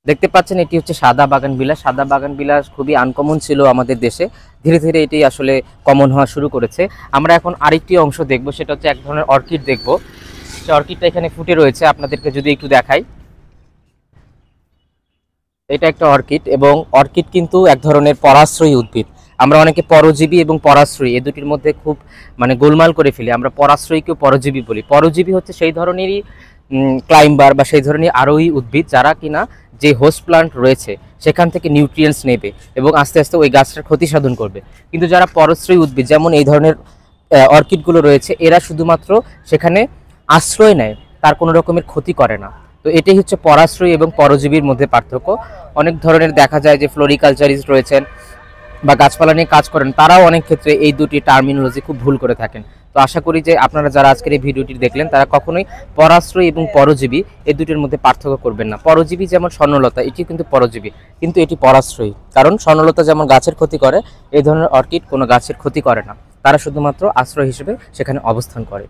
দেখতে পাচ্ছেন এটি হচ্ছে সাদা বাগানবিলাস। সাদা বাগানবিলাস খুবই আনকমন ছিল আমাদের দেশে, ধীরে ধীরে এটি আসলে কমন হওয়া শুরু করেছে। আমরা এখন আরেকটি অংশ দেখব, সেটা হচ্ছে এক ধরনের অর্কিড দেখব। সে অর্কিডটা এখানে ফুটে রয়েছে, আপনাদেরকে যদি একটু দেখাই। এটা একটা অর্কিড, এবং অর্কিড কিন্তু এক ধরনের পরাশ্রয়ী উদ্ভিদ। আমরা অনেকে পরজীবী এবং পরাশ্রয়ী এই দুটির মধ্যে খুব গোলমাল করে ফেলি। আমরা পরাশ্রয়ীকেও পরজীবী বলি। পরজীবী হচ্ছে সেই ধরনেরই ক্লাইম্বার বা সেই ধরনের আরোহী উদ্ভিদ যারা কিনা যে হোস্ট প্লান্ট রয়েছে সেখান থেকে নিউট্রিয়েন্টস নেবে এবং আস্তে আস্তে ওই গাছটার ক্ষতি সাধন করবে। কিন্তু যারা পরাশ্রয়ী উদ্ভিদ, যেমন এই ধরনের অর্কিডগুলো রয়েছে, এরা শুধুমাত্র সেখানে আশ্রয় নেয়, তার কোনো রকমের ক্ষতি করে না। তো এটাই হচ্ছে পরাশ্রয়ী এবং পরজীবীর মধ্যে পার্থক্য। অনেক ধরনের দেখা যায় যে ফ্লোরিকালচারিস্ট রয়েছেন বা গাছপালা নিয়ে কাজ করেন, তারাও অনেক ক্ষেত্রে এই দুটি টার্মিনোলজি খুব ভুল করে থাকেন। তো আশা করি যে আপনারা যারা আজকের এই ভিডিওটি দেখলেন তারা কখনোই পরাশ্রয়ী এবং পরজীবী এই দুটির মধ্যে পার্থক্য করবেন না। পরজীবী যেমন স্বর্ণলতা, এটি কিন্তু পরজীবী, কিন্তু এটি পরাশ্রয়ী। কারণ স্বর্ণলতা যেমন গাছের ক্ষতি করে, এই ধরনের অর্কিড কোনো গাছের ক্ষতি করে না, তারা শুধুমাত্র আশ্রয় হিসেবে সেখানে অবস্থান করে।